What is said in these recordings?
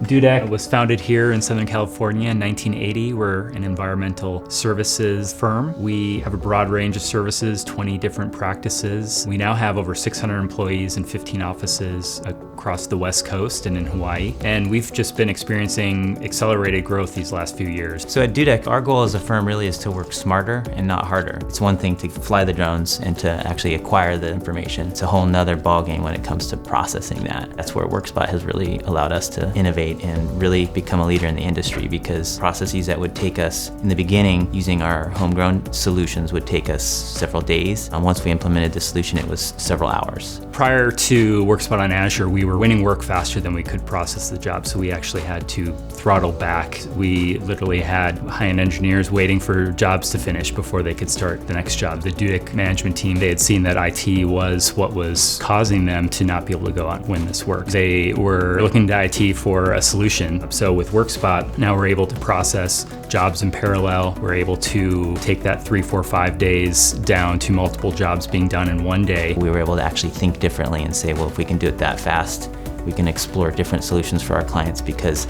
Dudek was founded here in Southern California in 1980. We're an environmental services firm. We have a broad range of services, 20 different practices. We now have over 600 employees in 15 offices across the West Coast and in Hawaii. And we've just been experiencing accelerated growth these last few years. So at Dudek, our goal as a firm really is to work smarter and not harder. It's one thing to fly the drones and to actually acquire the information. It's a whole nother ballgame when it comes to processing that. That's where Workspot has really allowed us to innovate and really become a leader in the industry, because processes that would take us in the beginning using our homegrown solutions would take us several days. Once we implemented the solution, it was several hours. Prior to Workspot on Azure, we were winning work faster than we could process the job, so we actually had to throttle back. We literally had high-end engineers waiting for jobs to finish before they could start the next job. The Dudek management team, they had seen that IT was what was causing them to not be able to go out and win this work. They were looking to IT for a solution. So with Workspot, now we're able to process jobs in parallel. We're able to take that 3, 4, 5 days down to multiple jobs being done in one day. We were able to actually think differently and say, well, if we can do it that fast, we can explore different solutions for our clients, because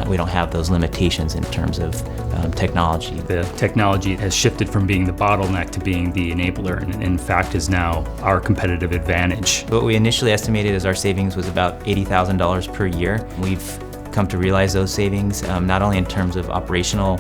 we don't have those limitations in terms of technology. The technology has shifted from being the bottleneck to being the enabler, and in fact is now our competitive advantage. What we initially estimated as our savings was about $80,000 per year. We've come to realize those savings, not only in terms of operational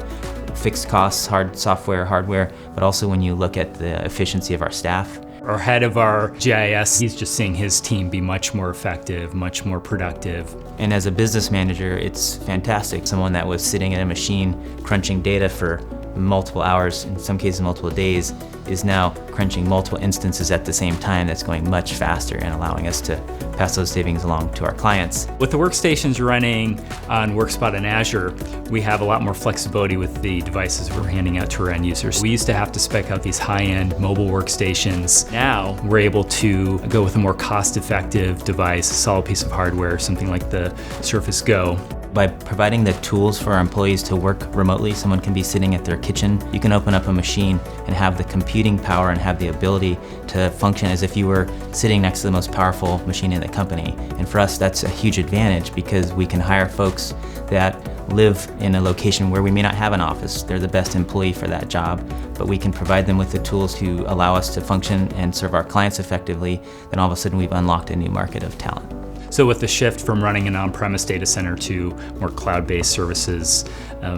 fixed costs, software, hardware, but also when you look at the efficiency of our staff. Our head of our GIS, he's just seeing his team be much more effective, much more productive. And as a business manager, it's fantastic. Someone that was sitting at a machine crunching data for multiple hours, in some cases multiple days, is now crunching multiple instances at the same time. That's going much faster and allowing us to pass those savings along to our clients. With the workstations running on Workspot and Azure, we have a lot more flexibility with the devices we're handing out to our end users. We used to have to spec out these high-end mobile workstations. Now we're able to go with a more cost-effective device, a solid piece of hardware, something like the Surface Go. By providing the tools for our employees to work remotely, someone can be sitting at their kitchen. You can open up a machine and have the computing power and have the ability to function as if you were sitting next to the most powerful machine in the company. And for us, that's a huge advantage, because we can hire folks that live in a location where we may not have an office. They're the best employee for that job, but we can provide them with the tools to allow us to function and serve our clients effectively. Then all of a sudden we've unlocked a new market of talent. So with the shift from running an on-premise data center to more cloud-based services,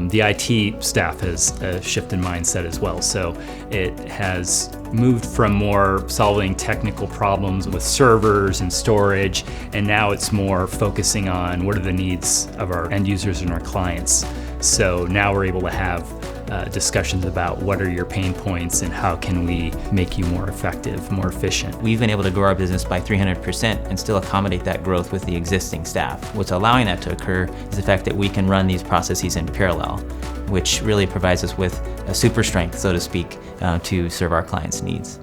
the IT staff has a shift in mindset as well. So it has moved from more solving technical problems with servers and storage, and now it's more focusing on what are the needs of our end users and our clients. So now we're able to have discussions about what are your pain points and how can we make you more effective, more efficient. We've been able to grow our business by 300% and still accommodate that growth with the existing staff. What's allowing that to occur is the fact that we can run these processes in parallel, which really provides us with a super strength, so to speak, to serve our clients' needs.